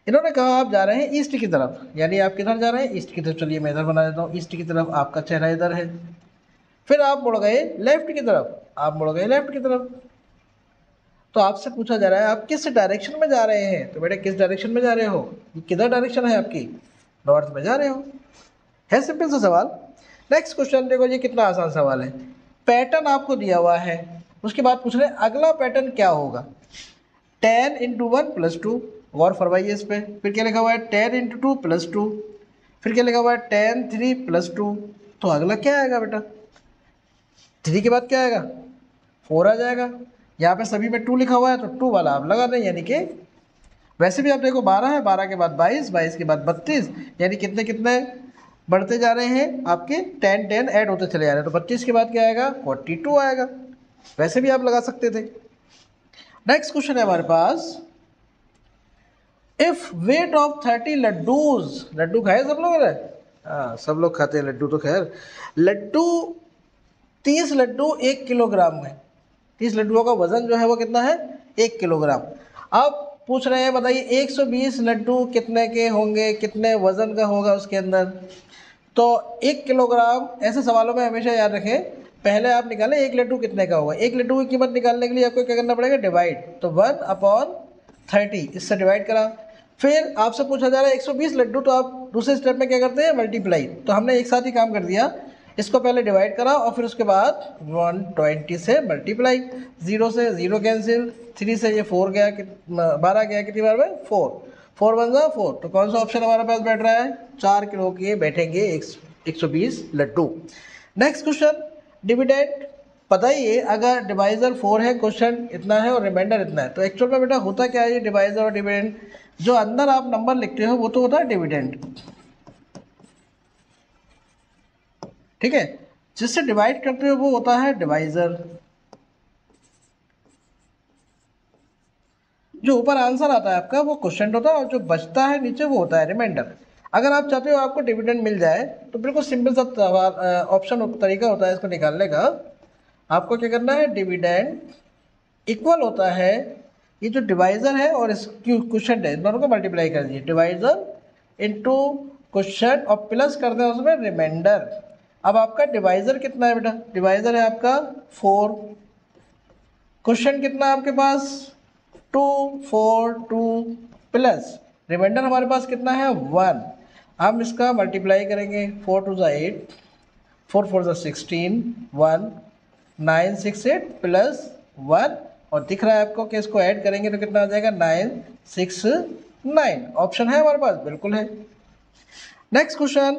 इन्होंने कहा आप जा रहे हैं ईस्ट की तरफ, यानी आप किधर जा रहे हैं ईस्ट की तरफ। चलिए मैं इधर बना देता हूँ, ईस्ट की तरफ आपका चेहरा इधर है। फिर आप मुड़ गए लेफ्ट की तरफ, आप मुड़ गए लेफ्ट की तरफ। तो आपसे पूछा जा रहा है आप किस डायरेक्शन में जा रहे हैं। तो बेटा किस डायरेक्शन में जा रहे हो, ये किधर डायरेक्शन है आपकी, नॉर्थ में जा रहे हो, है सिंपल सा सवाल। नेक्स्ट क्वेश्चन देखो, ये कितना आसान सवाल है। पैटर्न आपको दिया हुआ है, उसके बाद पूछ रहे हैं अगला पैटर्न क्या होगा। 10 × 1 + 2, गौर फरमाइए इस पर। फिर क्या लिखा हुआ है 10 × 2 + 2, फिर क्या लिखा हुआ है 10 3 + 2। तो अगला क्या आएगा बेटा, 3 के बाद क्या आएगा 4 आ जाएगा, यहाँ पे सभी में 2 लिखा हुआ है तो 2 वाला आप लगा दें, यानी कि वैसे भी आप देखो 12 है, 12 के बाद 22, 22 के बाद 32, यानी कितने कितने बढ़ते जा रहे हैं आपके 10 ऐड होते चले जा रहे हैं। तो 25 के बाद क्या आएगा 42 आएगा। वैसे भी आप लगा सकते थे। नेक्स्ट क्वेश्चन है हमारे पास, if weight of 30 laddoos, laddoo खाए सब लोग? हाँ सब लोग खाते हैं लड्डू तो। खैर लड्डू 30 लड्डू 1 किलोग्राम है। 30 लड्डुओं का वजन जो है वो कितना है 1 किलोग्राम। अब पूछ रहे हैं बताइए 120 लड्डू कितने के होंगे, कितने वजन का होगा उसके अंदर। तो 1 किलोग्राम ऐसे सवालों में हमेशा याद रखें, पहले आप निकालें 1 लड्डू कितने का होगा। 1 लड्डू की कीमत निकालने के लिए आपको क्या करना पड़ेगा, डिवाइड। तो 1/30 इससे डिवाइड करा। फिर आपसे पूछा जा रहा है 120 लड्डू, तो आप दूसरे स्टेप में क्या करते हैं, मल्टीप्लाई। तो हमने एक साथ ही काम कर दिया, इसको पहले डिवाइड करा और फिर उसके बाद 120 से मल्टीप्लाई। 0 से 0 कैंसिल, 3 से ये 4 गया, 12 गया, कितनी बार में 4, 4 1 जा 4। तो कौन सा ऑप्शन हमारे पास बैठ रहा है, 4 किलो के बैठेंगे 120 लड्डू। नेक्स्ट क्वेश्चन, डिविडेंड बताइए। अगर डिवाइजर 4 है, क्वेश्चन इतना है और रिमाइंडर इतना है, तो एक्चुअल में बेटा होता क्या है ये डिवाइजर और डिविडेंड, जो अंदर आप नंबर लिखते हो वो तो होता है डिविडेंड, ठीक है। जिससे डिवाइड करते हो वो होता है डिवाइजर। जो ऊपर आंसर आता है आपका वो क्वेश्चन होता है, और जो बचता है नीचे वो होता है रिमाइंडर। अगर आप चाहते हो आपको डिविडेंड मिल जाए तो बिल्कुल सिंपल सा ऑप्शन तरीका होता है इसको निकालने का। आपको क्या करना है, डिविडेंड इक्वल होता है ये जो डिवाइजर है और इस क्वेश्चन है, दोनों को मल्टीप्लाई कर दीजिए, डिवाइजर इनटू क्वेश्चन और प्लस कर दें उसमें रिमाइंडर। अब आपका डिवाइजर कितना है बेटा, डिवाइजर है आपका 4, क्वेश्चन कितना है आपके पास 2, 4 2 प्लस रिमाइंडर हमारे पास कितना है 1। हम इसका मल्टीप्लाई करेंगे, 4 2 8, 4 4 16, 1 9 6 8 प्लस 1, और दिख रहा है आपको कि इसको ऐड करेंगे तो कितना आ जाएगा 9 6 9। ऑप्शन है हमारे पास, बिल्कुल है। नेक्स्ट क्वेश्चन,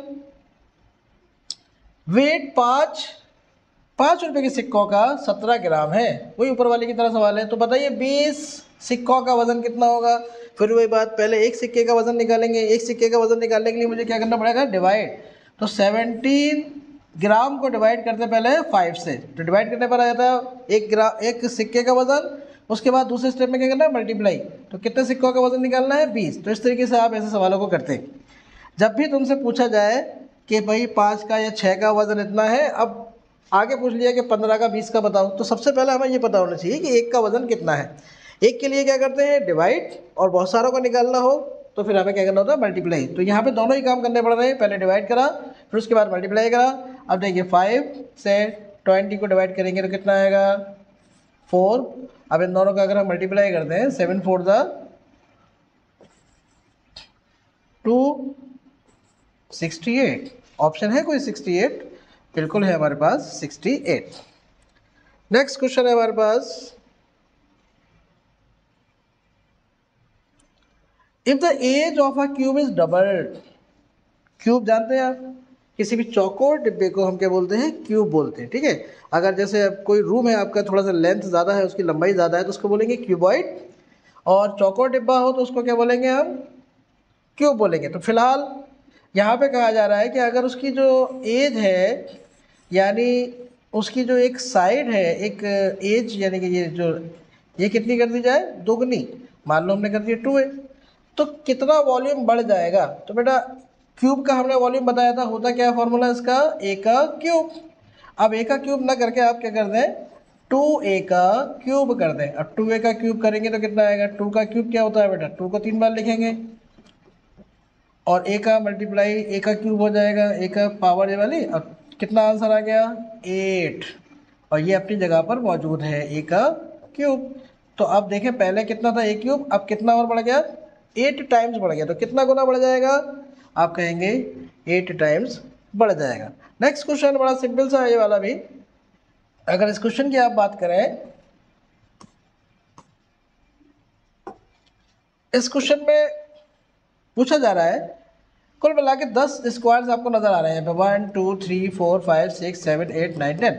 वेट 5 रुपए के सिक्कों का 17 ग्राम है, वही ऊपर वाले की तरह सवाल है। तो बताइए 20 सिक्कों का वजन कितना होगा। फिर वही बात, पहले एक सिक्के का वजन निकालेंगे। एक सिक्के का वजन निकालने के लिए मुझे क्या करना पड़ेगा, डिवाइड। तो 17 ग्राम को डिवाइड करते पहले 5 से, तो डिवाइड करने पर आ जाता है 1 सिक्के का वजन। उसके बाद दूसरे स्टेप में क्या करना है, मल्टीप्लाई। तो कितने सिक्कों का वजन निकालना है 20। तो इस तरीके से आप ऐसे सवालों को करते हैं। जब भी तुमसे पूछा जाए कि भाई 5 का या 6 का वजन इतना है, अब आगे पूछ लिया कि 15 का 20 का बताओ, तो सबसे पहले हमें ये पता होना चाहिए कि 1 का वजन कितना है। 1 के लिए क्या करते हैं, डिवाइड, और बहुत सारों का निकालना हो तो फिर हमें क्या करना होता है, मल्टीप्लाई। तो यहाँ पे दोनों ही काम करने पड़ रहे हैं, पहले डिवाइड करा फिर उसके बाद मल्टीप्लाई करा। अब देखिए 5 से 20 को डिवाइड करेंगे तो कितना आएगा 4। अब इन दोनों का अगर हम मल्टीप्लाई करते हैं 7 4 268, ऑप्शन है कोई 68, बिल्कुल है हमारे पास 68। नेक्स्ट क्वेश्चन है हमारे पास, if the edge of a cube is doubled. Cube जानते हैं आप, किसी भी चौकोर डिब्बे को हम क्या बोलते हैं, क्यूब बोलते हैं, ठीक है। अगर जैसे कोई रूम है आपका, थोड़ा सा लेंथ ज़्यादा है, उसकी लंबाई ज़्यादा है, तो उसको बोलेंगे क्यूबॉइड। और चौकोर डिब्बा हो तो उसको क्या बोलेंगे हम, क्यूब बोलेंगे। तो फिलहाल यहाँ पे कहा जा रहा है कि अगर उसकी जो एज है, यानी उसकी जो एक साइड है, एक एज यानी कि ये कितनी कर दी जाए, दोगुनी। मान लो हमने कर दिया 2a, तो कितना वॉल्यूम बढ़ जाएगा। तो बेटा क्यूब का हमने वॉल्यूम बताया था, होता क्या है फॉर्मूला इसका, a का क्यूब। अब a का क्यूब ना करके आप क्या कर दें, 2a का क्यूब कर दें। अब 2a का क्यूब करेंगे तो कितना आएगा, 2 का क्यूब क्या होता है बेटा, 2 को 3 बार लिखेंगे, और a का मल्टीप्लाई a का क्यूब हो जाएगा, a का पावर ये वाली। अब कितना आंसर आ गया 8, और ये अपनी जगह पर मौजूद है a का क्यूब। तो अब देखें पहले कितना था a क्यूब, अब कितना और बढ़ गया 8 टाइम्स बढ़ गया। तो कितना गुना बढ़ जाएगा, आप कहेंगे 8 टाइम्स बढ़ जाएगा। नेक्स्ट क्वेश्चन बड़ा सिंपल सा है ये वाला भी। अगर इस क्वेश्चन की आप बात करें, इस क्वेश्चन में पूछा जा रहा है कुल मिला के 10 स्क्वायर्स आपको नजर आ रहे हैं 1 2 3 4 5 6 7 8 9 10।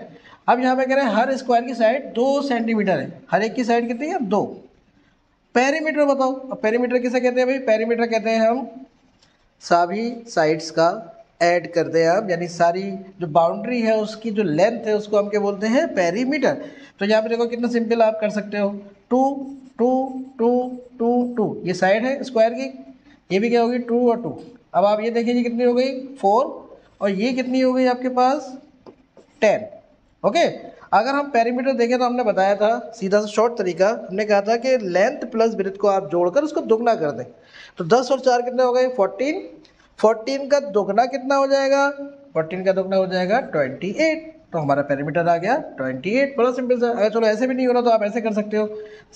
अब यहाँ पे कह रहे हैं हर स्क्वायर की साइड 2 सेंटीमीटर है, हर एक की साइड कितनी है 2। पेरीमीटर बताओ। अब पेरीमीटर किसे कहते हैं भाई? पेरीमीटर कहते हैं हम सभी साइड्स का ऐड करते हैं हम, यानी सारी जो बाउंड्री है उसकी जो लेंथ है उसको हम क्या बोलते हैं? पेरीमीटर। तो यहाँ पे देखो कितना सिंपल आप कर सकते हो, 2 2 2 2 2 ये साइड है स्क्वायर की, ये भी क्या होगी 2 और 2। अब आप ये देखिए कितनी हो गई 4, और ये कितनी हो गई आपके पास 10। ओके, अगर हम पेरीमीटर देखें तो हमने बताया था सीधा सा शॉर्ट तरीका, हमने कहा था कि लेंथ प्लस ब्रेथ को आप जोड़कर उसको दुगना कर दें। तो 10 और 4 कितने हो गए 14, 14 का दुगना कितना हो जाएगा? 14 का दुगना हो जाएगा 28। तो हमारा पेरीमीटर आ गया 28। बड़ा सिंपल सा। अगर चलो ऐसे भी नहीं हो रहा तो आप ऐसे कर सकते हो,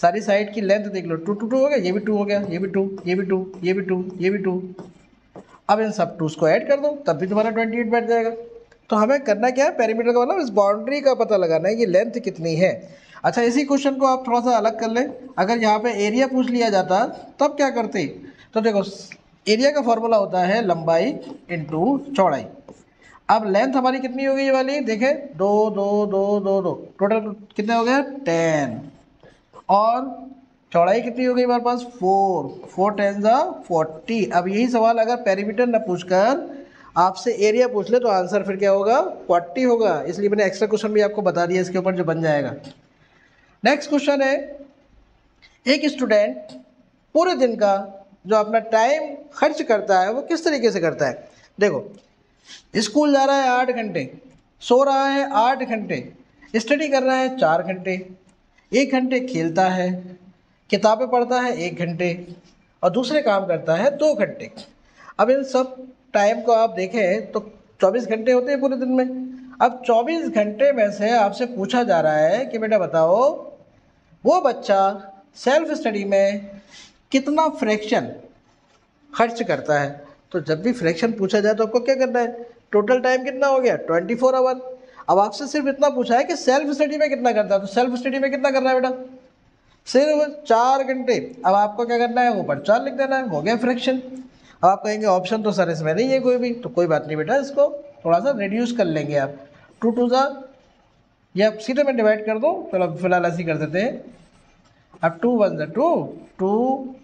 सारी साइड की लेंथ देख लो, 2 2 2 हो गया, ये भी 2 हो गया, ये भी 2, ये भी 2, ये भी 2, ये भी 2। अब इन सब 2 को ऐड कर दो तब भी तुम्हारा 28 बैठ जाएगा। तो हमें करना क्या है? पेरीमीटर का मतलब इस बाउंड्री का पता लगाना है, ये लेंथ कितनी है। अच्छा, इसी क्वेश्चन को आप थोड़ा सा अलग कर लें। अगर यहाँ पे एरिया पूछ लिया जाता तब क्या करते? तो देखो एरिया का फॉर्मूला होता है लंबाई इंटू चौड़ाई। अब लेंथ हमारी कितनी हो गई ये वाली देखें, 2 2 2 2 2, टोटल कितने हो गए 10। और चौड़ाई कितनी हो गई हमारे पास 4, 4 10 जा 40। अब यही सवाल अगर पेरीमीटर न पूछकर आपसे एरिया पूछ ले तो आंसर फिर क्या होगा 40 होगा। इसलिए मैंने एक्स्ट्रा क्वेश्चन भी आपको बता दिया इसके ऊपर जो बन जाएगा। नेक्स्ट क्वेश्चन है, एक स्टूडेंट पूरे दिन का जो अपना टाइम खर्च करता है वो किस तरीके से करता है? देखो, स्कूल जा रहा है 8 घंटे, सो रहा है 8 घंटे, स्टडी कर रहा है 4 घंटे, 1 घंटे खेलता है, किताबें पढ़ता है 1 घंटे, और दूसरे काम करता है 2 घंटे। अब इन सब टाइम को आप देखें तो 24 घंटे होते हैं पूरे दिन में। अब 24 घंटे में से आपसे पूछा जा रहा है कि बेटा बताओ वो बच्चा सेल्फ स्टडी में कितना फ्रैक्शन खर्च करता है। तो जब भी फ्रैक्शन पूछा जाए तो आपको क्या करना है? टोटल टाइम कितना हो गया 24 आवर। अब आपसे सिर्फ इतना पूछा है कि सेल्फ स्टडी में कितना करता है, तो सेल्फ स्टडी में कितना करना है बेटा? सिर्फ 4 घंटे। अब आपको क्या करना है? ऊपर 4 लिख देना है, हो गया फ्रैक्शन। अब आप कहेंगे ऑप्शन तो सर इसमें नहीं है कोई भी, तो कोई बात नहीं बेटा, इसको थोड़ा सा रिड्यूस कर लेंगे आप। 2 2 ज़ा, या सीधे में डिवाइड कर दो। चलो फिलहाल ऐसे ही कर देते हैं। अब 2 1 ज़ा 2, 2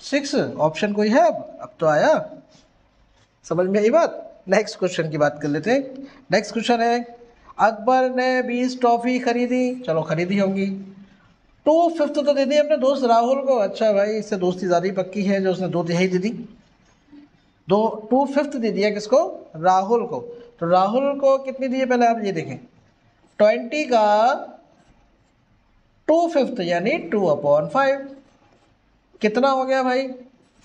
6, ऑप्शन कोई है? अब तो आया, समझ में आई बात। नेक्स्ट क्वेश्चन की बात कर लेते हैं। नेक्स्ट क्वेश्चन है, अकबर ने 20 टॉफ़ी खरीदी, चलो खरीदी होंगी, 2/5 तो दे दी अपने दोस्त राहुल को। अच्छा भाई, इससे दोस्ती ज़्यादा ही पक्की है जो उसने 2/3 दे दी। 2/5 दे दिया किसको? राहुल को। तो राहुल को कितनी दी है पहले आप ये देखें, 20 का 2/5 यानी 2/5 कितना हो गया भाई?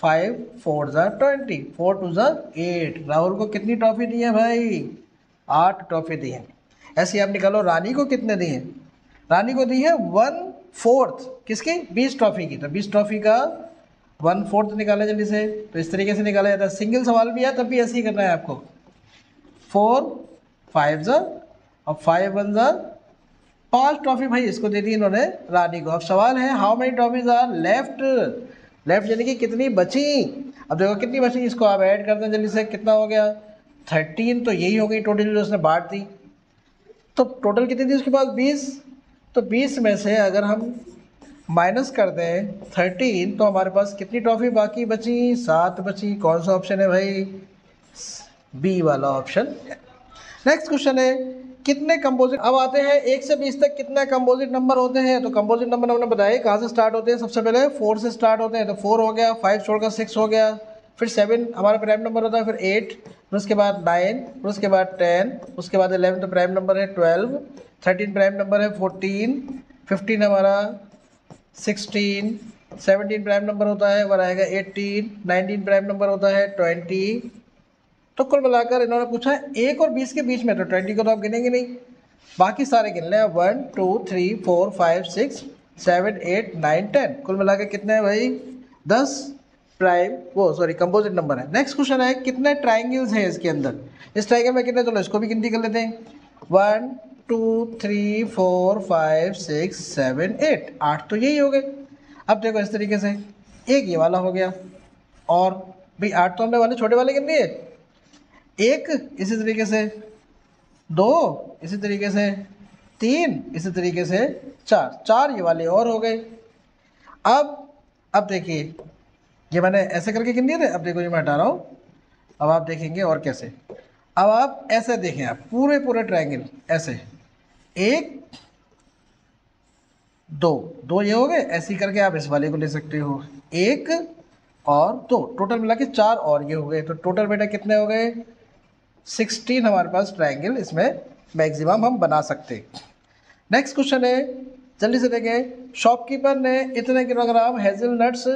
5 4 ज़ा 20, 4 2 ज़ा 8। राहुल को कितनी टॉफ़ी दी है भाई? 8 टॉफ़ी दी है। ऐसे आप निकालो रानी को कितने दी हैं? रानी को दी है 1/4 किसकी? 20 टॉफ़ी की। तो 20 टॉफ़ी का 1/4 निकाला जल्दी से। तो इस तरीके से निकाला जाता है। सिंगल सवाल भी है तब भी ऐसे ही करना है आपको। 4 5 ज़ा और 5 1 ज़ा 5 टॉफ़ी भाई इसको दे दी इन्होंने रानी को। अब सवाल है how many toffees are left, left यानी कि कितनी बची। अब देखो कितनी बची, इसको आप ऐड कर दें जल्दी से, कितना हो गया 13। तो यही हो गई टोटल जो उसने बांट दी। तो टोटल कितनी थी उसके पास 20। तो 20 में से अगर हम माइनस कर दें 13 तो हमारे पास कितनी टॉफ़ी बाकी बची? 7 बची। कौन सा ऑप्शन है भाई? बी वाला ऑप्शन। नेक्स्ट क्वेश्चन है, कितने कंपोजिट, अब आते हैं 1 से 20 तक कितने कंपोजिट नंबर होते हैं। तो कंपोजिट नंबर हमने बताया कहाँ से स्टार्ट होते हैं, सबसे पहले 4 से स्टार्ट होते हैं। तो 4 हो गया, 5 छोड़कर 6 हो गया, फिर 7 हमारा प्राइम नंबर होता है, फिर 8, फिर उसके बाद 9, फिर उसके बाद 10, उसके बाद 11 तो प्राइम नंबर है 12, 13 प्राइम नंबर है 14, 15 हमारा 16, 17 प्राइम नंबर होता है, और आएगा 18, 19 प्राइम नंबर होता है 20। तो कुल मिलाकर इन्होंने पूछा है 1 और 20 के बीच में, तो 20 को तो आप गिनेंगे नहीं, बाकी सारे गिन लें। 1 2 3 4 5 6 7 8 9 10, कुल मिलाकर कितने हैं भाई? 10 कंपोजिट नंबर है। नेक्स्ट क्वेश्चन है, कितने ट्राइंगल्स हैं इसके अंदर। इस ट्राइंगल में कितने, चलो इसको भी गिनती कर लेते हैं। 1 2 3 4 5 6 7 8, 8 तो यही हो गए। अब देखो इस तरीके से, एक ये वाला हो गया, और भाई 8 तो हमने वाले छोटे वाले गिन लिए, एक इसी तरीके से, 2 इसी तरीके से, 3, इसी तरीके से 4, 4 ये वाले और हो गए। अब देखिए, ये मैंने ऐसे करके गिन दिए थे, अब देखो ये मैं हटा रहा हूँ। अब आप देखेंगे और कैसे, अब आप ऐसे देखें, आप पूरे ट्रायंगल ऐसे, 1 2 ये हो गए, ऐसे ही करके आप इस वाले को ले सकते हो, 1 और 2, टोटल मिला के 4 और ये हो गए। तो टोटल बेटा कितने हो गए? 16 हमारे पास ट्रायंगल इसमें मैक्सिमम हम बना सकते। नेक्स्ट क्वेश्चन है, जल्दी से देखें। शॉपकीपर ने इतने किलोग्राम हेज़लनट्स,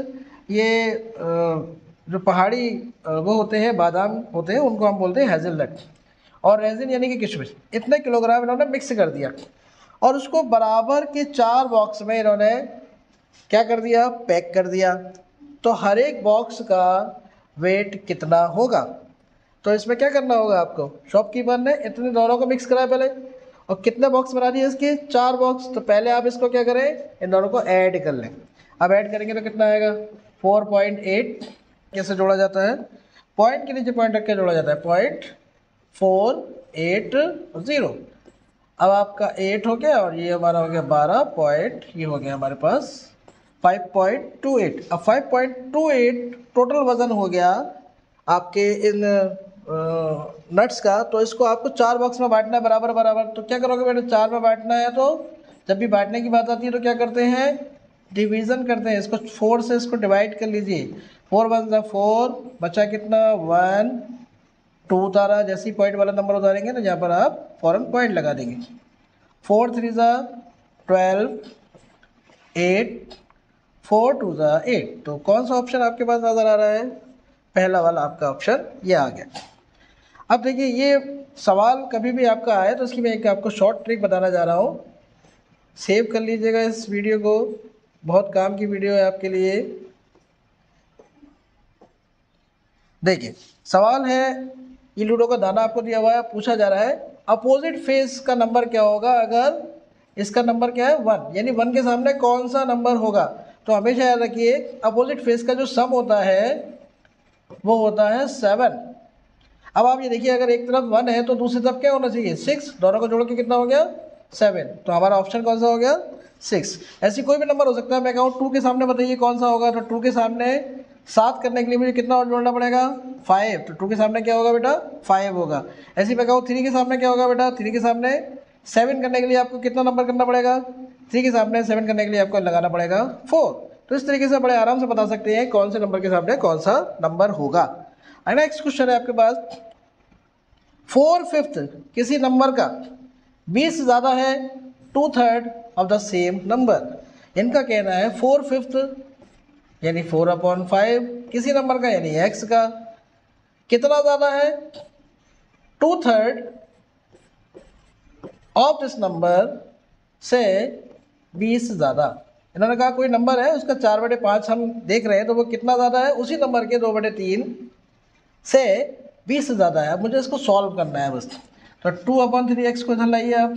ये जो पहाड़ी वो होते हैं, बादाम होते हैं, उनको हम बोलते हैं हेज़लनट, और रेजिन यानी कि किशमिश, इतने किलोग्राम इन्होंने मिक्स कर दिया और उसको बराबर के 4 बॉक्स में इन्होंने क्या कर दिया? पैक कर दिया। तो हर एक बॉक्स का वेट कितना होगा? तो इसमें क्या करना होगा आपको? शॉपकीपर ने इतने दोनों को मिक्स कराया पहले, और कितने बॉक्स बना दिए इसके? 4 बॉक्स। तो पहले आप इसको क्या करें? इन दोनों को ऐड कर लें। अब ऐड करेंगे तो कितना आएगा? 4.8। कैसे जोड़ा जाता है? पॉइंट के नीचे पॉइंट रख के जोड़ा जाता है, 0.480। अब आपका 8 हो गया और ये हमारा हो गया 12 पॉइंट, ये हो गया हमारे पास 5.28। अब 5.28 टोटल वज़न हो गया आपके इन नट्स का। तो इसको आपको 4 बॉक्स में बांटना है बराबर बराबर। तो क्या करोगे बेटा? 4 में बांटना है, तो जब भी बांटने की बात आती है तो क्या करते हैं? डिवीज़न करते हैं। इसको 4 से इसको डिवाइड कर लीजिए, 4 1 ज़ा 4, बचा कितना? 1 2 उतारा, जैसे ही पॉइंट वाला नंबर उतारेंगे तो यहाँ पर आप फ़ौरन पॉइंट लगा देंगे। 4 3 ज़ा 12, 8 4 2 ज़ा 8। तो कौन सा ऑप्शन आपके पास नज़र आ रहा है? पहला वाला आपका ऑप्शन ये आ गया। अब देखिए, ये सवाल कभी भी आपका आए तो इसकी मैं एक आपको शॉर्ट ट्रिक बताना जा रहा हूँ, सेव कर लीजिएगा इस वीडियो को, बहुत काम की वीडियो है आपके लिए। देखिए सवाल है, ये लूडो का दाना आपको दिया हुआ है, पूछा जा रहा है अपोजिट फेस का नंबर क्या होगा अगर इसका नंबर क्या है? 1, यानी 1 के सामने कौन सा नंबर होगा? तो हमेशा याद रखिए, अपोजिट फेस का जो सम होता है वो होता है 7। अब आप ये देखिए, अगर एक तरफ 1 है तो दूसरी तरफ क्या होना चाहिए? 6। दोनों को जोड़ के कितना हो गया? 7। तो हमारा ऑप्शन कौन सा हो गया? 6। ऐसी कोई भी नंबर हो सकता है, मैं कहूँ 2 के सामने बताइए कौन सा होगा? तो 2 के सामने 7 करने के लिए मुझे कितना और जोड़ना पड़ेगा? 5। तो 2 के सामने क्या होगा बेटा? 5 होगा। ऐसे मैं कहूँ 3 के सामने क्या होगा बेटा? 3 के सामने 7 करने के लिए आपको कितना नंबर करना पड़ेगा? 3 के सामने 7 करने के लिए आपको लगाना पड़ेगा 4। तो इस तरीके से बड़े आराम से बता सकते हैं कौन से नंबर के सामने कौन सा नंबर होगा। नेक्स्ट क्वेश्चन है आपके पास, 4/5 किसी नंबर का 20 से ज़्यादा है 2/3 ऑफ द सेम नंबर। इनका कहना है 4/5 यानी 4/5 किसी नंबर का यानी x का कितना ज़्यादा है? 2/3 ऑफ दिस नंबर से 20 से ज़्यादा। इन्होंने कहा कोई नंबर है उसका 4/5 हम देख रहे हैं, तो वो कितना ज़्यादा है? उसी नंबर के 2/3 से 20 से ज़्यादा है। अब मुझे इसको सॉल्व करना है बस। तो 2/3x को इधर लाइए आप,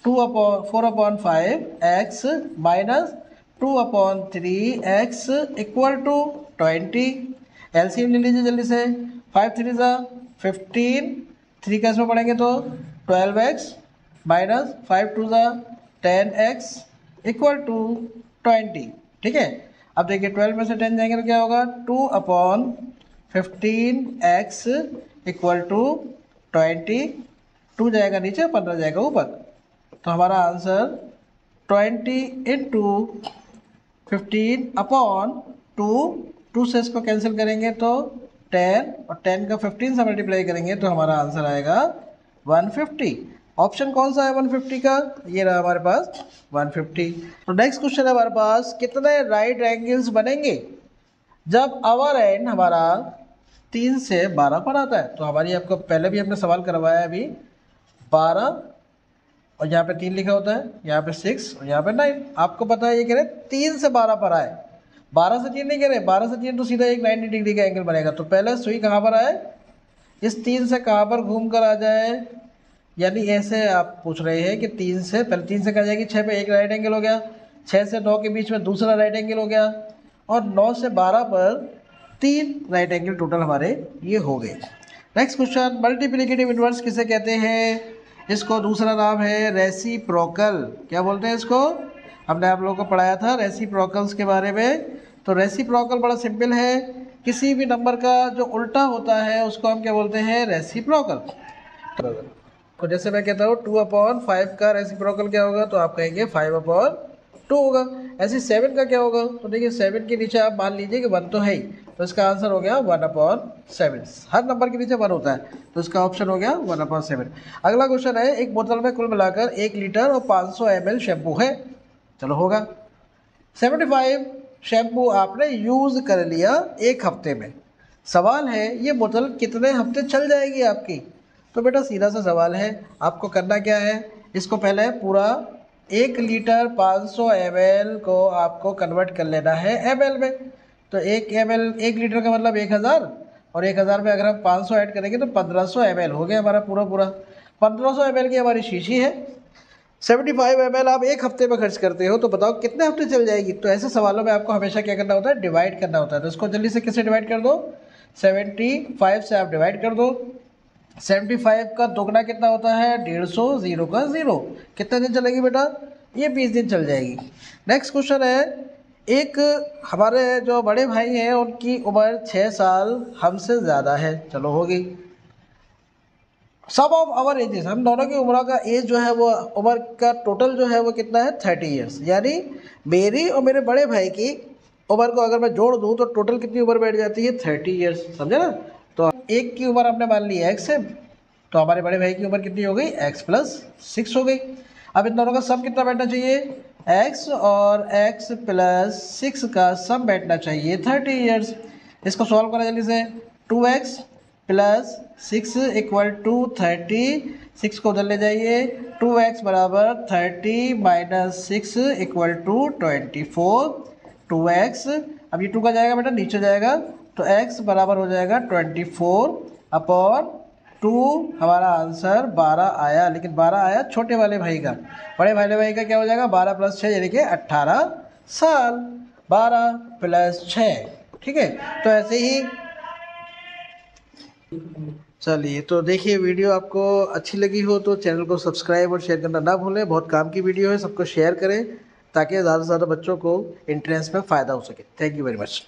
4/5x minus 2/3x equal to 20। LCM ले लीजिए जल्दी से, 5 3 ज़ा 15, 3 का इसमें पढ़ेंगे तो 12x माइनस 5 2 ज़ा 10x इक्वल टू 20। ठीक है, अब देखिए 12 में से 10 जाएंगे तो क्या होगा? 2/15x equal to 20। 2 जाएगा नीचे, 15 जाएगा ऊपर। तो हमारा आंसर 20 इंटू 15/2, 2 से इसको कैंसिल करेंगे तो 10, और 10 का 15 से मल्टीप्लाई करेंगे तो हमारा आंसर आएगा 150। ऑप्शन कौन सा है 150 का? ये रहा हमारे पास 150। तो नेक्स्ट क्वेश्चन है हमारे पास, कितने राइट एंगल्स बनेंगे जब अवर एंड हमारा 3 से 12 पर आता है? तो हमारी आपको पहले भी हमने सवाल करवाया है अभी, 12 और यहाँ पे 3 लिखा होता है, यहाँ पे 6 और यहाँ पे 9। आपको पता है ये कह रहे 3 से 12 पर आए, 12 से 3 नहीं कह रहे, 12 से 3 तो सीधा एक 90 डिग्री का एंगल बनेगा। तो पहले सुई कहाँ पर आए? इस 3 से कहाँ पर घूम कर आ जाए? यानी ऐसे आप पूछ रहे हैं कि 3 से पहले 3 से कहाँ जाएगी? 6 पे एक राइट एंगल हो गया, 6 से 9 के बीच में दूसरा राइट एंगल हो गया, और 9 से 12 पर 3 राइट एंगल टोटल हमारे ये हो गए। नेक्स्ट क्वेश्चन, मल्टीप्लिकेटिव इन्वर्स किसे कहते हैं? इसको दूसरा नाम है रेसिप्रोकल। क्या बोलते हैं इसको? हमने आप लोगों को पढ़ाया था रेसिप्रोकल्स के बारे में। तो रेसिप्रोकल बड़ा सिंपल है, किसी भी नंबर का जो उल्टा होता है उसको हम क्या बोलते हैं? रेसिप्रोकल। तो जैसे मैं कहता हूँ 2/5 का रेसिप्रोकल क्या होगा, तो आप कहेंगे 5/2 होगा। ऐसे 7 का क्या होगा, तो देखिए 7 के नीचे आप मान लीजिए कि 1 तो है ही, तो इसका आंसर हो गया 1/7। हर नंबर के नीचे 1 होता है, तो इसका ऑप्शन हो गया 1/7। अगला क्वेश्चन है, एक बोतल में कुल मिलाकर 1 लीटर और 500 ml शैम्पू है। चलो होगा 75 शैम्पू आपने यूज़ कर लिया 1 हफ्ते में। सवाल है ये बोतल कितने हफ्ते चल जाएगी आपकी? तो बेटा सीधा सा सवाल है, आपको करना क्या है, इसको पहले पूरा 1 लीटर 500 ml को आपको कन्वर्ट कर लेना है ml में। तो 1 लीटर का मतलब 1000, और 1000 में अगर हम 500 ऐड करेंगे तो 1500 ml हो गया हमारा पूरा 1500 ml की हमारी शीशी है। 75 ml आप 1 हफ्ते में खर्च करते हो, तो बताओ कितने हफ्ते चल जाएगी? तो ऐसे सवालों में आपको हमेशा क्या करना होता है? डिवाइड करना होता है। तो इसको जल्दी से किससे डिवाइड कर दो? 75 से आप डिवाइड कर दो। 75 का दोगुना कितना होता है? 150, 0 का 0। कितने दिन चलेगी बेटा? ये 20 दिन चल जाएगी। नेक्स्ट क्वेश्चन है, एक हमारे जो बड़े भाई हैं उनकी उम्र 6 साल हमसे ज़्यादा है। चलो होगी। सम ऑफ आवर एजेस, हम दोनों की उम्र का एज जो है वो उम्र का टोटल जो है वो कितना है? 30 ईयर्स। यानी मेरी और मेरे बड़े भाई की उम्र को अगर मैं जोड़ दूँ तो टोटल कितनी उम्र बैठ जाती है? 30 ईयर्स। समझे ना? तो एक की उम्र हमने मान ली x है, तो हमारे बड़े भाई की उम्र कितनी हो गई? x+6 हो गई। अब इन दोनों का सम कितना बैठना चाहिए? x और x+6 का सम बैठना चाहिए 30 ईयर्स। इसको सॉल्व करा जल्दी से। 2x + 6 = 30। 6 को उधर ले जाइए। 2x = 30 - 6 = 24। 2x, अब ये 2 का जाएगा बेटा नीचे जाएगा, तो x बराबर हो जाएगा 24/2। हमारा आंसर 12 आया, लेकिन 12 आया छोटे वाले भाई का। बड़े भाई का क्या हो जाएगा? 12 + 6 यानी कि 18 साल। 12 + 6, ठीक है। तो ऐसे ही चलिए, तो देखिए वीडियो आपको अच्छी लगी हो तो चैनल को सब्सक्राइब और शेयर करना ना भूलें। बहुत काम की वीडियो है, सबको शेयर करें ताकि ज़्यादा से ज़्यादा बच्चों को एंट्रेंस में फ़ायदा हो सके। Thank you very much.